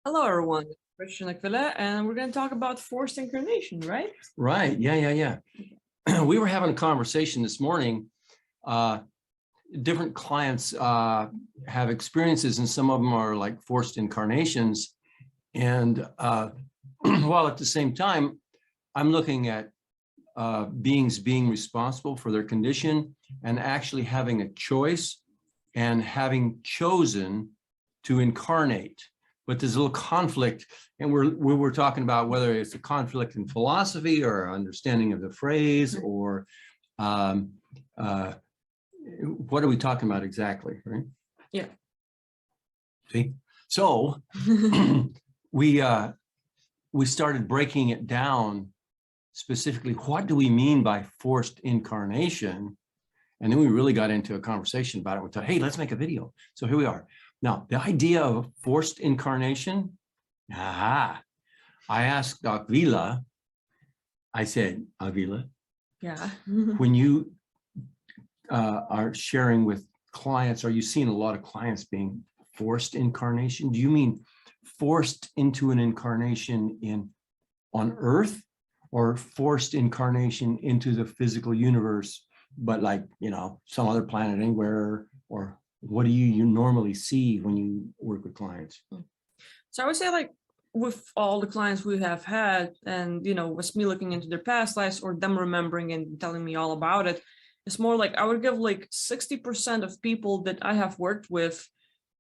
Hello, everyone. Christian Aquila, and we're going to talk about forced incarnation, right? Right. Yeah. We were having a conversation this morning. Different clients have experiences, and some of them are like forced incarnations. And while at the same time, I'm looking at beings being responsible for their condition and actually having a choice and having chosen to incarnate. But there's a little conflict, and we were talking about whether it's a conflict in philosophy or understanding of the phrase, or what are we talking about exactly, right? Yeah. See, so we started breaking it down specifically. What do we mean by forced incarnation? And then we really got into a conversation about it. We thought, hey, let's make a video. So here we are. Now, the idea of forced incarnation, I asked Aquila, I said, Aquila, Yeah. when you are sharing with clients, are you seeing a lot of clients being forced incarnation? Do you mean forced into an incarnation on Earth, or forced incarnation into the physical universe, but like, some other planet anywhere? Or what do you normally see when you work with clients? So I would say, like, with all the clients we have had, and, with me looking into their past lives or them remembering and telling me all about it, it's more like I would give like 60% of people that I have worked with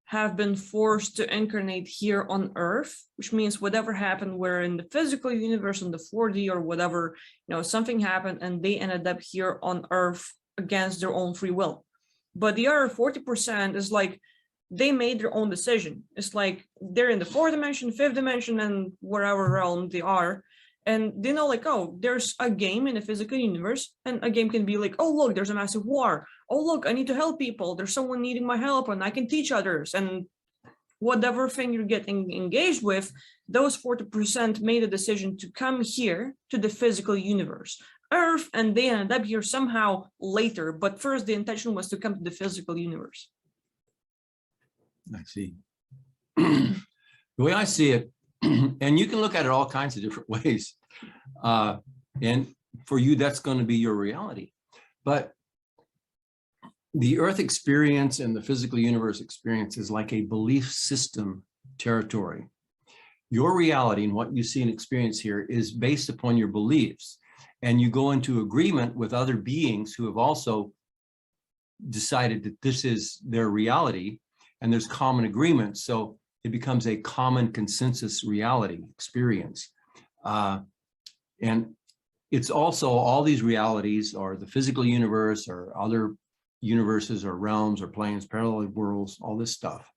have been forced to incarnate here on Earth, which means whatever happened, where in the physical universe, in the 4D or whatever, something happened and they ended up here on Earth against their own free will. But the other 40% is like they made their own decision. It's like they're in the 4th dimension, 5th dimension, and wherever realm they are. And they know, like, oh, there's a game in the physical universe, and a game can be like, oh, look, there's a massive war. Oh, look, I need to help people. There's someone needing my help, and I can teach others. And whatever thing you're getting engaged with, those 40% made a decision to come here to the physical universe, Earth, and they ended up here somehow later. But first, the intention was to come to the physical universe. I see. The way I see it, and you can look at it all kinds of different ways. And for you, that's going to be your reality. But the Earth experience and the physical universe experience is like a belief system territory. Your reality and what you see and experience here is based upon your beliefs. And you go into agreement with other beings who have also decided that this is their reality, and there's common agreement. So it becomes a common consensus reality experience. And it's also all these realities, or the physical universe or other universes or realms or planes, parallel worlds, all this stuff.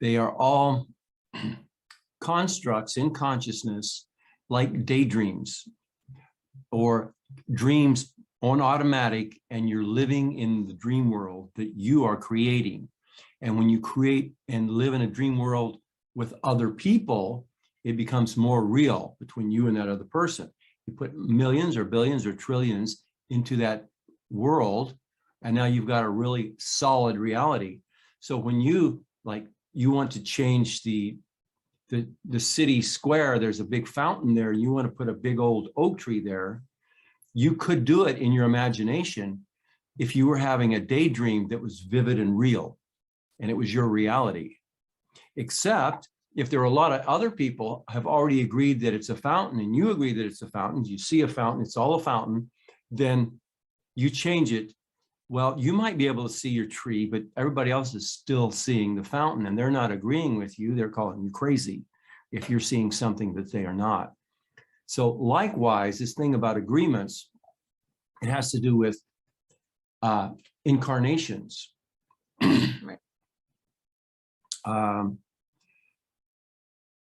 They are all constructs in consciousness, like daydreams or dreams on automatic, and you're living in the dream world that you are creating. And when you create and live in a dream world with other people, it becomes more real between you and that other person. You put millions or billions or trillions into that world, and now you've got a really solid reality. So when you want to change the city square, there's a big fountain there, you want to put a big old oak tree there, you could do it in your imagination if you were having a daydream that was vivid and real, and it was your reality. Except if there are a lot of other people have already agreed that it's a fountain, and you agree that it's a fountain, you see a fountain, it's all a fountain, then you change it. Well, you might be able to see your tree, but everybody else is still seeing the fountain, and they're not agreeing with you. They're calling you crazy if you're seeing something that they are not. So likewise, this thing about agreements, it has to do with incarnations. Right.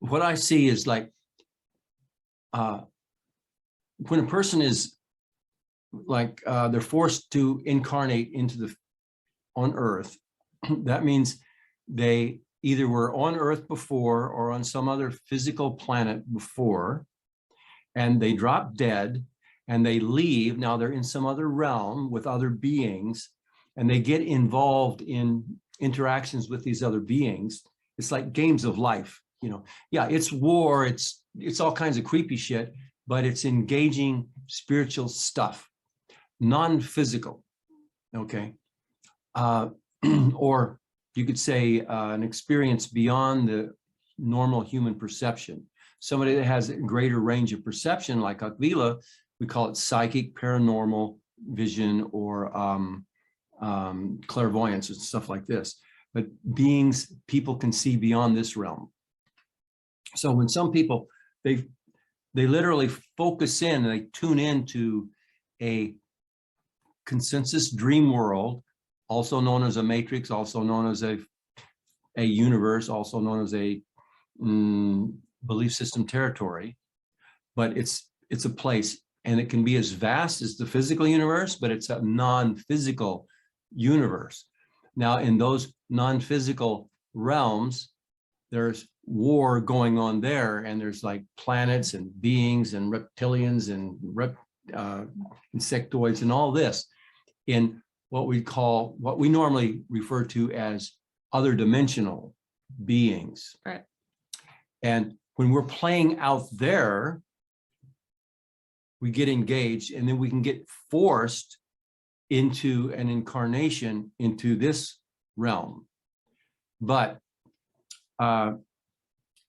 What I see is like when a person is like they're forced to incarnate on Earth, that means they either were on Earth before or on some other physical planet before, and they drop dead and they leave. Now they're in some other realm with other beings, and they get involved in interactions with these other beings. It's like games of life. Yeah, it's war, it's all kinds of creepy shit, but it's engaging spiritual stuff, non-physical, okay? Or you could say an experience beyond the normal human perception. Somebody that has a greater range of perception, like Akvila, we call it psychic, paranormal vision, or clairvoyance and stuff like this. But people can see beyond this realm. So when some people, they literally focus in, they tune into a consensus dream world, also known as a matrix, also known as a universe, also known as a belief system territory, but it's a place, and it can be as vast as the physical universe, but it's a non-physical universe. Now, in those non-physical realms, there's war going on there, and there's like planets and beings and reptilians and insectoids and all this in what we normally refer to as other dimensional beings. Right. And when we're playing out there, we get engaged, and then we can get forced into an incarnation into this realm. But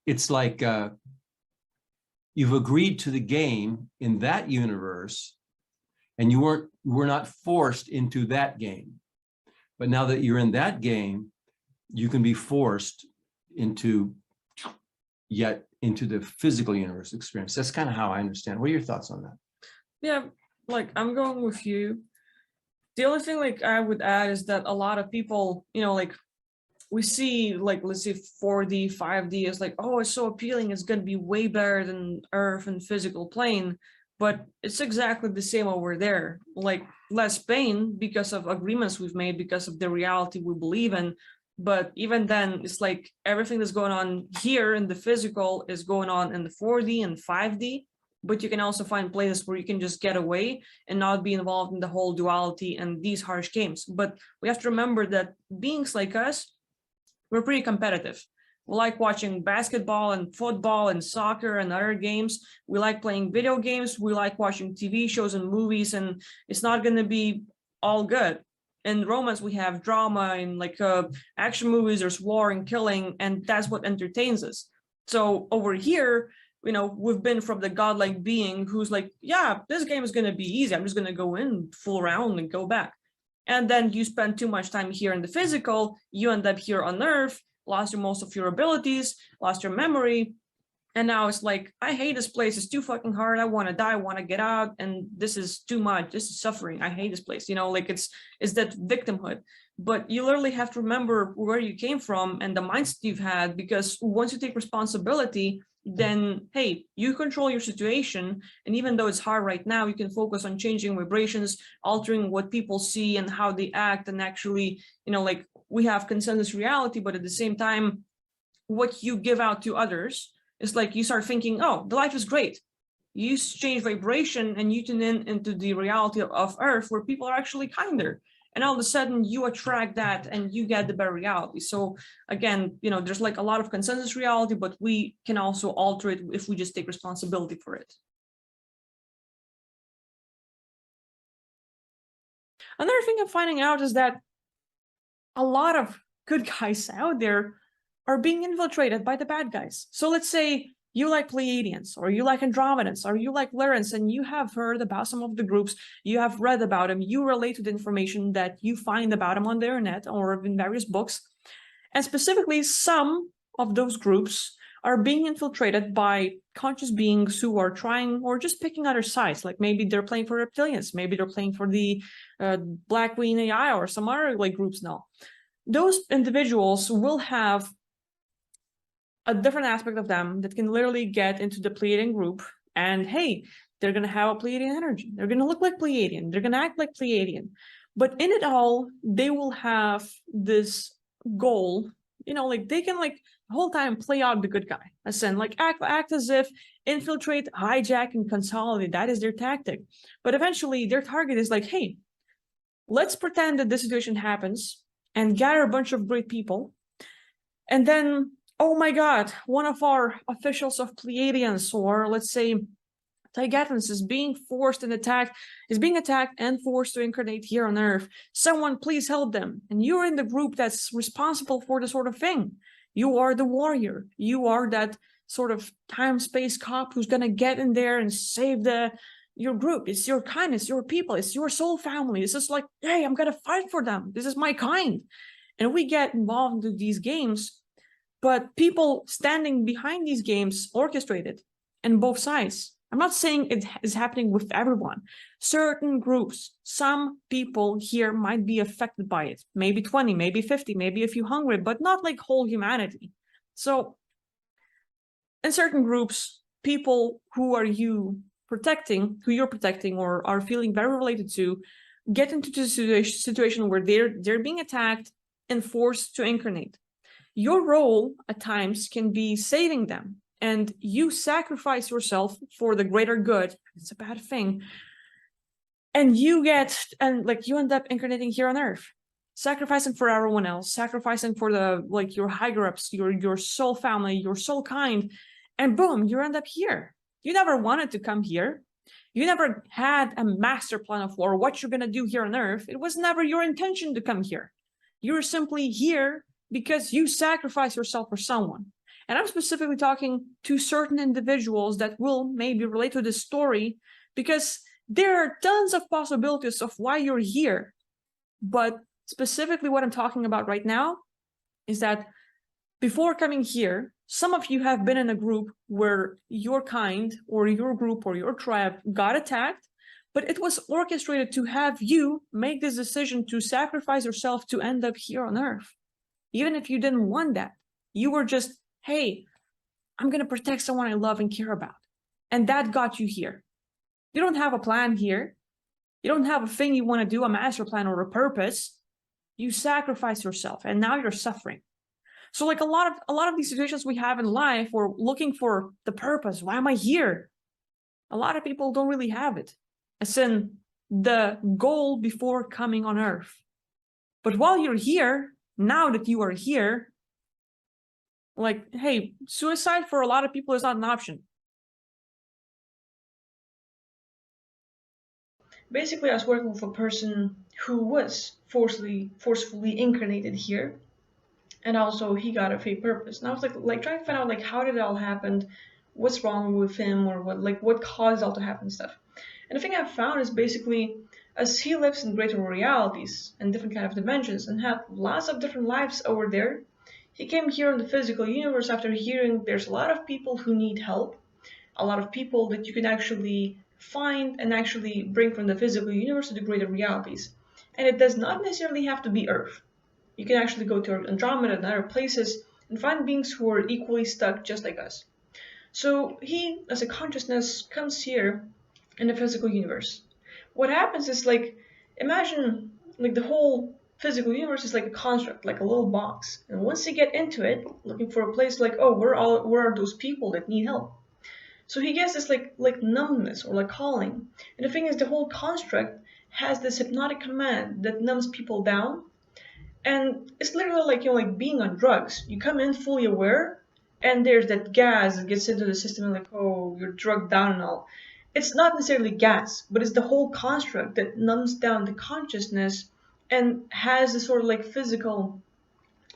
it's like you've agreed to the game in that universe, and you were not forced into that game. But now that you're in that game, you can be forced into the physical universe experience. That's kind of how I understand. What are your thoughts on that? Yeah, like I'm going with you. The only thing like I would add is that a lot of people, like we see, like, let's say 4D, 5D is like, oh, it's so appealing, it's going to be way better than Earth and physical plane. But it's exactly the same over there, like less pain because of agreements we've made, because of the reality we believe in. But even then, it's like everything that's going on here in the physical is going on in the 4D and 5D. But you can also find places where you can just get away and not be involved in the whole duality and these harsh games. But we have to remember that beings like us, we're pretty competitive. We like watching basketball and football and soccer and other games. We like playing video games. We like watching TV shows and movies, and it's not going to be all good. In romance, we have drama, and like action movies, there's war and killing, and that's what entertains us. So over here, we've been from the godlike being who's like, yeah, this game is going to be easy. I'm just going to go in, fool around, and go back. And then you spend too much time here in the physical, you end up here on Earth, lost most of your abilities, lost your memory. And now it's like, I hate this place. It's too fucking hard. I want to die. I want to get out. And this is too much. This is suffering. I hate this place. Like it's that victimhood. But you literally have to remember where you came from and the mindset you've had, because once you take responsibility, then, hey, you control your situation. And even though it's hard right now, you can focus on changing vibrations, altering what people see and how they act. And actually, like we have consensus reality, but at the same time, what you give out to others, it's like you start thinking, oh, the life is great. You change vibration and you tune into the reality of Earth, where people are actually kinder. And all of a sudden you attract that and you get the better reality. So again, there's like a lot of consensus reality, but we can also alter it if we just take responsibility for it. Another thing I'm finding out is that a lot of good guys out there are being infiltrated by the bad guys. So let's say you like Pleiadians, or you like Andromedans, or you like Lyrans, and you have heard about some of the groups, you have read about them, you relate to the information that you find about them on the internet or in various books. And specifically, some of those groups are being infiltrated by conscious beings who are trying or just picking other sides. Like maybe they're playing for reptilians, maybe they're playing for the Black Queen AI or some other like groups now. Those individuals will have a different aspect of them that can literally get into the Pleiadian group, and hey, they're going to have a Pleiadian energy. They're going to look like Pleiadian. They're going to act like Pleiadian. But in it all, they will have this goal, like they can like the whole time play out the good guy, as in like act as if, infiltrate, hijack, and consolidate. That is their tactic. But eventually their target is like, hey, let's pretend that this situation happens and gather a bunch of great people. And then oh my God, one of our officials of Pleiadians, or let's say Tigatans, is being attacked and forced to incarnate here on Earth. Someone please help them. And you're in the group that's responsible for this sort of thing. You are the warrior. You are that sort of time-space cop who's gonna get in there and save your group. It's your kindness, your people, it's your soul family. It's just like, hey, I'm gonna fight for them. This is my kind. And we get involved into these games, but people standing behind these games orchestrated on both sides. I'm not saying it is happening with everyone. Certain groups, some people here might be affected by it. Maybe 20, maybe 50, maybe a few hundred, but not like whole humanity. So in certain groups, people who you're protecting or are feeling very related to, get into the situation where they're being attacked and forced to incarnate. Your role at times can be saving them, and you sacrifice yourself for the greater good. It's a bad thing. And you end up incarnating here on Earth, sacrificing for everyone else, sacrificing for your higher ups, your soul family, your soul kind, and boom, you end up here. You never wanted to come here. You never had a master plan of what you're gonna do here on Earth. It was never your intention to come here. You're simply here because you sacrifice yourself for someone. And I'm specifically talking to certain individuals that will maybe relate to this story, because there are tons of possibilities of why you're here. But specifically what I'm talking about right now is that before coming here, some of you have been in a group where your kind or your group or your tribe got attacked, but it was orchestrated to have you make this decision to sacrifice yourself to end up here on Earth. Even if you didn't want that, you were just, hey, I'm going to protect someone I love and care about. And that got you here. You don't have a plan here. You don't have a thing you want to do, a master plan or a purpose. You sacrifice yourself and now you're suffering. So like a lot of these situations we have in life, we're looking for the purpose. Why am I here? A lot of people don't really have it. As in the goal before coming on Earth. But while you're here, now that you are here, like, hey, suicide for a lot of people is not an option. Basically, I was working with a person who was forcefully incarnated here, and also he got a fake purpose. And I was like trying to find out how did it all happen, what's wrong with him, or what caused it all to happen and stuff. And the thing I found is basically, as he lives in greater realities and different kind of dimensions and had lots of different lives over there, he came here in the physical universe after hearing there's a lot of people who need help, a lot of people that you can actually find and actually bring from the physical universe to the greater realities. And it does not necessarily have to be Earth. You can actually go to Andromeda and other places and find beings who are equally stuck just like us. So he, as a consciousness, comes here in the physical universe. What happens is imagine the whole physical universe is like a construct, like a little box. And once you get into it, looking for a place oh, where are those people that need help? So he gets this like numbness or calling. And the thing is, the whole construct has this hypnotic command that numbs people down. And it's literally like being on drugs. You come in fully aware, and there's that gas that gets into the system and oh, you're drugged down and all. It's not necessarily gas, but it's the whole construct that numbs down the consciousness and has this sort of physical,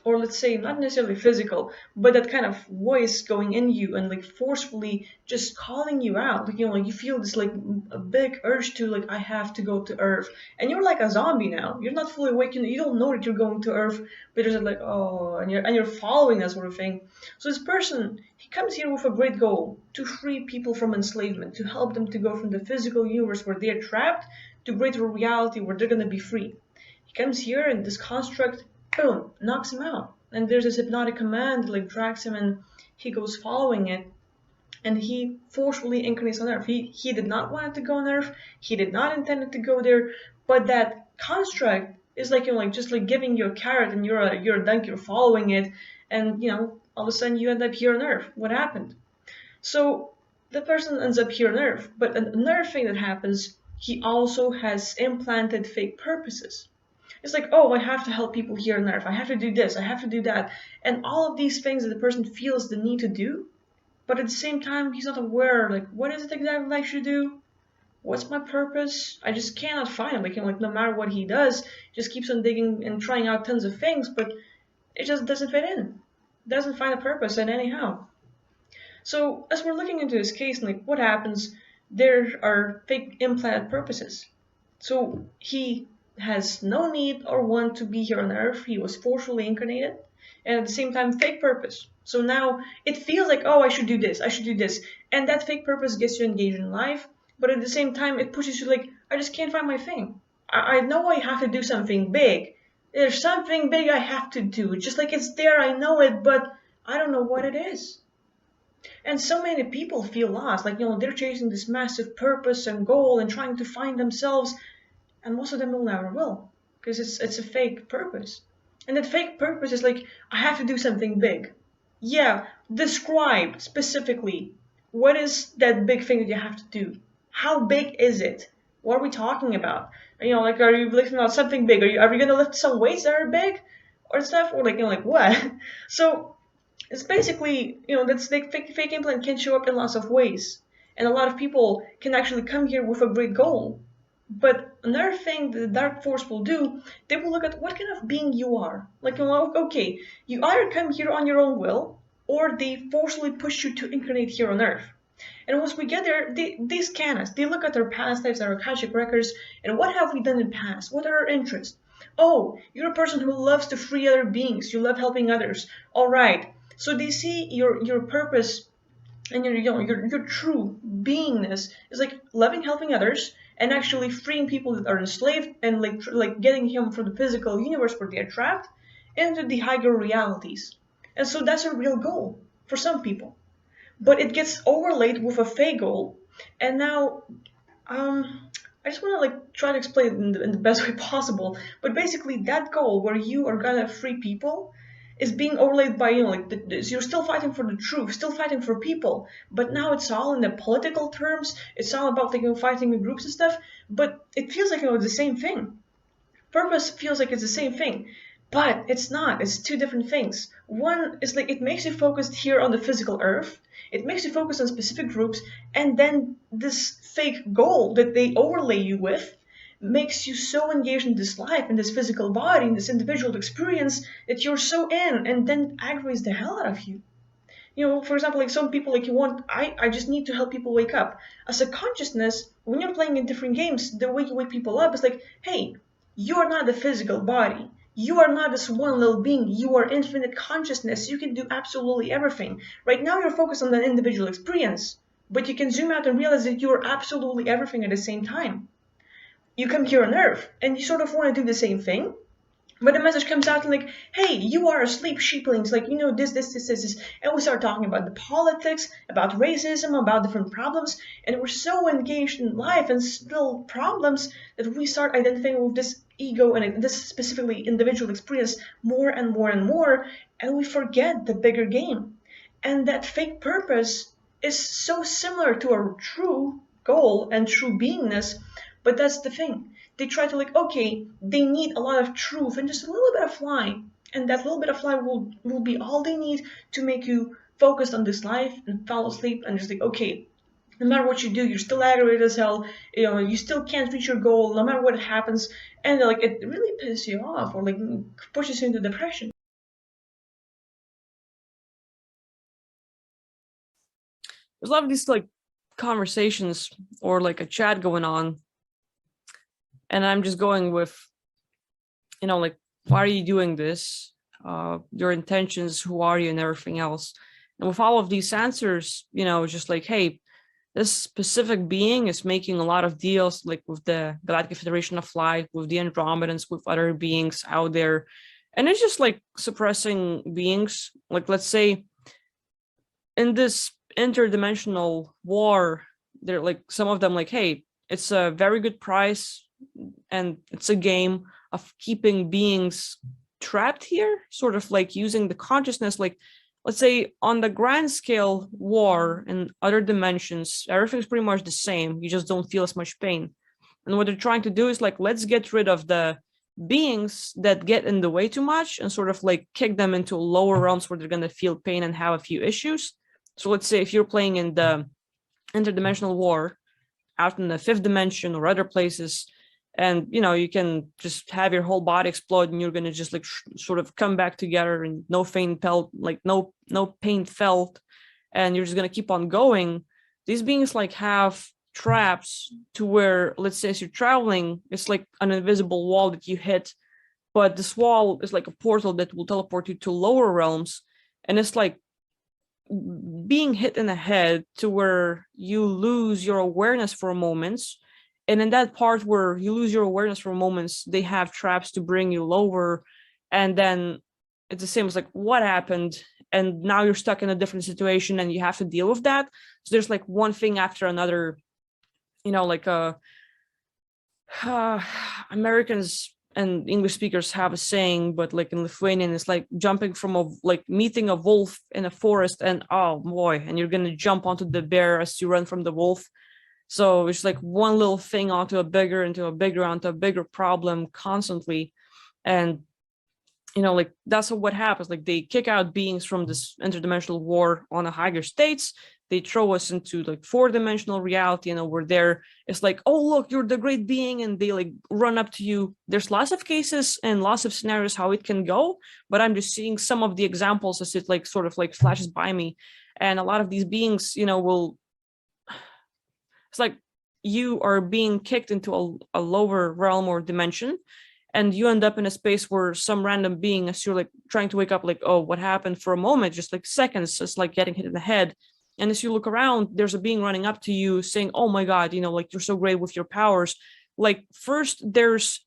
or let's say not necessarily physical, but that kind of voice going in you and forcefully just calling you out. You feel this a big urge to I have to go to Earth, and you're like a zombie now. You're not fully awake. You don't know that you're going to Earth, but you're just oh, and you're following that sort of thing. So this person, he comes here with a great goal to free people from enslavement, to help them to go from the physical universe where they're trapped to greater reality where they're gonna be free. He comes here and this construct, boom, knocks him out. And there's this hypnotic command that drags him, and he goes following it. And he forcefully incarnates on Earth. He did not want it to go on Earth. He did not intend it to go there. But that construct is just giving you a carrot, and you're a donkey, you're following it, and all of a sudden you end up here on Earth. What happened? So the person ends up here on Earth. But another thing that happens, he also has implanted fake purposes. It's like, oh, I have to help people here on Earth. I have to do this. I have to do that. And all of these things that the person feels the need to do, but at the same time, he's not aware, like, what is it exactly I should do? What's my purpose? I just cannot find it. Like no matter what he does, he just keeps on digging and trying out tons of things, but it just doesn't fit in. Doesn't find a purpose, and anyhow. So as we're looking into this case, like what happens, there are fake implanted purposes. So he has no need or want to be here on Earth. He was forcefully incarnated, and at the same time, fake purpose. So now it feels like, oh, I should do this, I should do this. And that fake purpose gets you engaged in life, but at the same time, it pushes you like, I just can't find my thing. I know I have to do something big. There's something big I have to do. Just like it's there, I know it, but I don't know what it is. And so many people feel lost, like, they're chasing this massive purpose and goal and trying to find themselves, and most of them will never will, because it's a fake purpose. And that fake purpose is like, I have to do something big. Yeah, describe specifically, what is that big thing that you have to do? How big is it? What are we talking about? Like, are you lifting out something big? Are we gonna lift some weights that are big or stuff? Or like what? So it's basically, that's like fake implant can show up in lots of ways. And a lot of people can actually come here with a great goal. But another thing that the dark force will do, they will look at what kind of being you are. Like, okay, you either come here on your own will, or they forcefully push you to incarnate here on Earth. And once we get there, they scan us. They look at our past lives, our Akashic records, and what have we done in the past? What are our interests? Oh, you're a person who loves to free other beings. You love helping others. All right. So they see your purpose and your true beingness is like loving, helping others, and actually freeing people that are enslaved, and like getting him from the physical universe where they are trapped into the higher realities. And so that's a real goal for some people, but it gets overlaid with a fake goal. And now I just want to try to explain it in the best way possible, but basically that goal where you are gonna free people is being overlaid by, you're still fighting for the truth, still fighting for people, but now it's all in the political terms. It's all about fighting with groups and stuff, but it feels like the same thing. Purpose feels like it's the same thing, but it's not. It's two different things. One is like it makes you focused here on the physical Earth. It makes you focus on specific groups, and then this fake goal that they overlay you with makes you so engaged in this life, in this physical body, in this individual experience, that you're so in, and then aggravates the hell out of you. For example, like some people, I just need to help people wake up. As a consciousness, when you're playing in different games, the way you wake people up is like, hey, you are not the physical body. You are not this one little being. You are infinite consciousness. You can do absolutely everything. Right now, you're focused on the individual experience, but you can zoom out and realize that you are absolutely everything at the same time. You come here on Earth, and you sort of want to do the same thing, but the message comes out like, hey, you are asleep, sheeplings, this. And we start talking about the politics, about racism, about different problems, and we're so engaged in life and still problems that we start identifying with this ego and this specifically individual experience more and more and more, and we forget the bigger game. And that fake purpose is so similar to our true goal and true beingness. But that's the thing. They try to okay, they need a lot of truth and just a little bit of lie. And that little bit of lie will be all they need to make you focused on this life and fall asleep and just okay, no matter what you do, you're still aggravated as hell. You still can't reach your goal no matter what happens. And it really pisses you off or pushes you into depression. There's a lot of these conversations or a chat going on. And I'm just going with, why are you doing this? Your intentions, who are you, and everything else. And with all of these answers, it's just hey, this specific being is making a lot of deals, with the Galactic Federation of Light, with the Andromedans, with other beings out there. And it's just suppressing beings. Let's say in this interdimensional war, they're some of them hey, it's a very good price. And it's a game of keeping beings trapped here, sort of using the consciousness, let's say on the grand scale war in other dimensions, everything's pretty much the same. You just don't feel as much pain. And what they're trying to do is let's get rid of the beings that get in the way too much and sort of like kick them into lower realms where they're going to feel pain and have a few issues. So let's say if you're playing in the interdimensional war out in the fifth dimension or other places, and you can just have your whole body explode and you're going to just like sort of come back together and no pain felt, like no pain felt, and you're just going to keep on going. These beings like have traps to where, let's say, as you're traveling, it's like an invisible wall that you hit, but this wall is like a portal that will teleport you to lower realms, and it's like being hit in the head to where you lose your awareness for a moment. And in that part where you lose your awareness for moments, they have traps to bring you lower. And then it's the same as like, what happened? And now you're stuck in a different situation and you have to deal with that. So there's like one thing after another, like Americans and English speakers have a saying, but like in Lithuanian, it's like jumping from meeting a wolf in a forest, and oh boy, and you're going to jump onto the bear as you run from the wolf. So it's like one little thing onto a bigger, onto a bigger problem constantly. And, like that's what happens. Like they kick out beings from this interdimensional war on a higher states. They throw us into like four-dimensional reality, and over there, it's like, oh, look, you're the great being. And they like run up to you. There's lots of cases and lots of scenarios how it can go, but I'm just seeing some of the examples as it like sort of like flashes by me. And a lot of these beings, it's like you are being kicked into a lower realm or dimension, and you end up in a space where some random being, as you're like trying to wake up, like, oh, what happened for a moment, just like seconds, just like getting hit in the head. And as you look around, there's a being running up to you saying, oh my God, like you're so great with your powers. Like first there's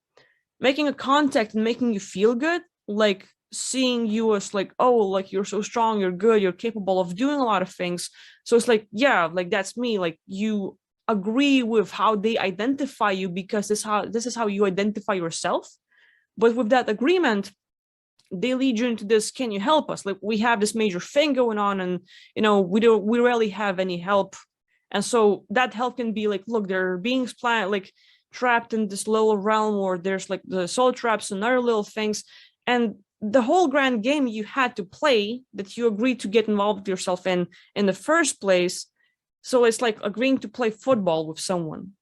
making a contact and making you feel good, like seeing you as like, oh, like you're so strong, you're good, you're capable of doing a lot of things. So it's like, yeah, like that's me. Like you agree with how they identify you because this is how you identify yourself. But with that agreement, they lead you into this, can you help us? Like we have this major thing going on, and we rarely have any help. And so that help can be like, look, there are beings like trapped in this lower realm, or there's like the soul traps and other little things. And the whole grand game you had to play, that you agreed to get involved with yourself in the first place. So it's like agreeing to play football with someone.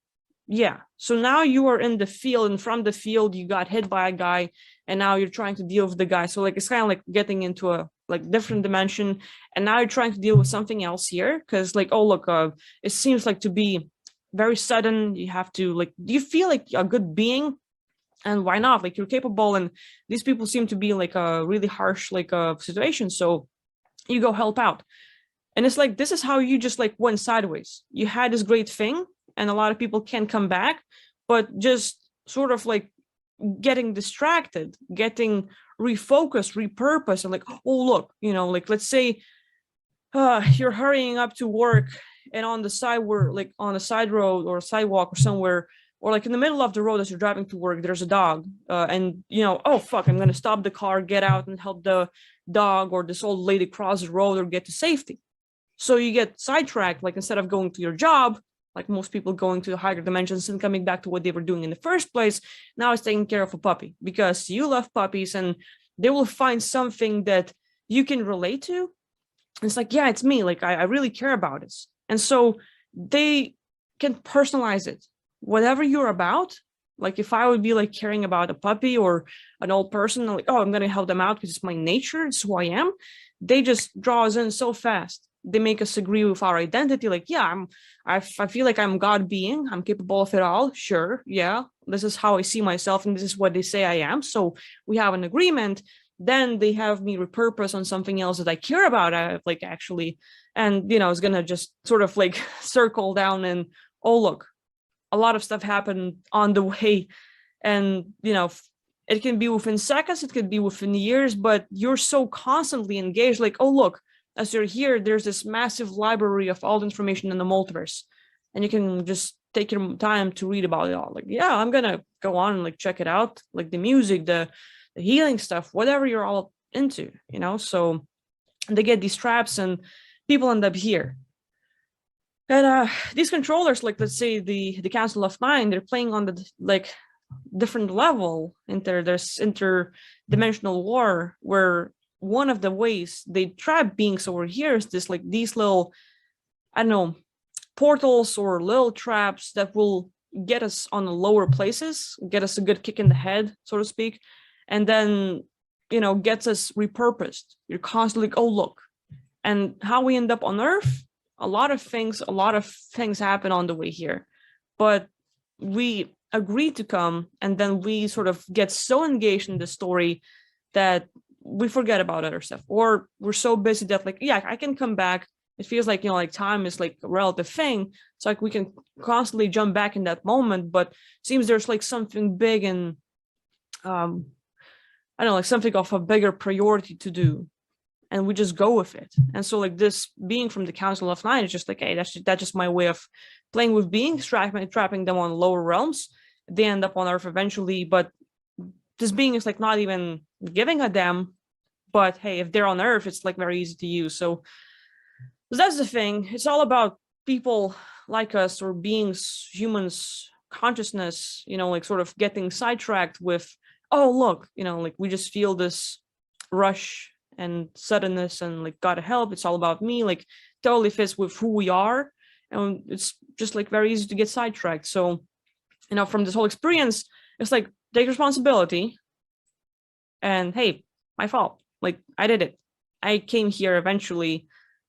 Yeah. So now you are in the field, and from the field, you got hit by a guy, and now you're trying to deal with the guy. So like, it's kind of like getting into a like different dimension. And now you're trying to deal with something else here. Cause like, oh, look, it seems like to be very sudden. You have to like, do you feel like a good being? And why not? Like you're capable. And these people seem to be like a really harsh, like situation. So you go help out. And it's like, this is how you just like went sideways. You had this great thing, and a lot of people can come back, but just sort of like getting distracted, getting refocused, repurposed, and like, oh, look, like let's say you're hurrying up to work, and on the side where like on a side road or a sidewalk or somewhere, or like in the middle of the road as you're driving to work, there's a dog, and oh fuck, I'm gonna stop the car, get out and help the dog or this old lady cross the road or get to safety. So you get sidetracked, like instead of going to your job, like most people going to the higher dimensions and coming back to what they were doing in the first place, now it's taking care of a puppy because you love puppies, and they will find something that you can relate to. And it's like, yeah, it's me. Like I really care about this. And so they can personalize it. Whatever you're about, like if I would be like caring about a puppy or an old person, like, oh, I'm going to help them out because it's my nature, it's who I am. They just draw us in so fast. They make us agree with our identity. Like, yeah, I feel like I'm God being. I'm capable of it all. Sure. Yeah. This is how I see myself. And this is what they say I am. So we have an agreement. Then they have me repurpose on something else that I care about. Like actually, and, it's going to just sort of like circle down and, oh, look, a lot of stuff happened on the way. And, it can be within seconds. It could be within years, but you're so constantly engaged. Like, oh, look, as you're here, there's this massive library of all the information in the multiverse, and you can just take your time to read about it all. Like, yeah, I'm gonna go on and like check it out, like the music, the healing stuff, whatever you're all into, So they get these traps, and people end up here. And these controllers, like let's say the Council of Mind, they're playing on the like different level, there's interdimensional war, where one of the ways they trap beings over here is this, like, these little, I don't know, portals or little traps that will get us on the lower places, get us a good kick in the head, so to speak, and then, you know, gets us repurposed. You're constantly like, oh, look. And how we end up on Earth, a lot of things happen on the way here. But we agree to come, and then we sort of get so engaged in the story that we forget about other stuff, or we're so busy that, like, yeah, I can come back. It feels like, you know, like time is like a relative thing. It's like we can constantly jump back in that moment, but it seems there's like something big and I don't know, like something of a bigger priority to do, and we just go with it. And so, like, this being from the Council of Nine is just like, hey, that's just my way of playing with beings, trapping them on lower realms. They end up on Earth eventually, but this being is like not even giving a damn. But hey, if they're on Earth, it's like very easy to use. So that's the thing. It's all about people like us, or beings, humans, consciousness, you know, like sort of getting sidetracked with, oh, look, you know, like we just feel this rush and suddenness and like gotta help. It's all about me, like totally fits with who we are. And it's just like very easy to get sidetracked. So, you know, from this whole experience, it's like, take responsibility and hey, my fault. Like, I did it. I came here eventually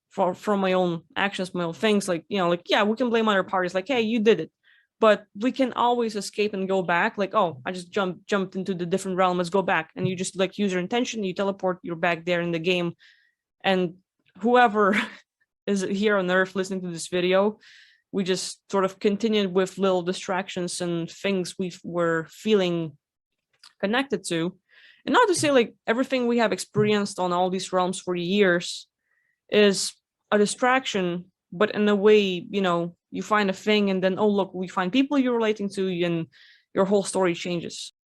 from my own actions, my own things. Like, you know, like, yeah, we can blame other parties, like, hey, you did it. But we can always escape and go back. Like, oh, I just jumped into the different realm. Let's go back. And you just like use your intention, you teleport, you're back there in the game. And whoever is here on Earth listening to this video, we just sort of continued with little distractions and things we were feeling connected to. And not to say like everything we have experienced on all these realms for years is a distraction, but in a way, you know, you find a thing and then, oh, look, we find people you're relating to and your whole story changes.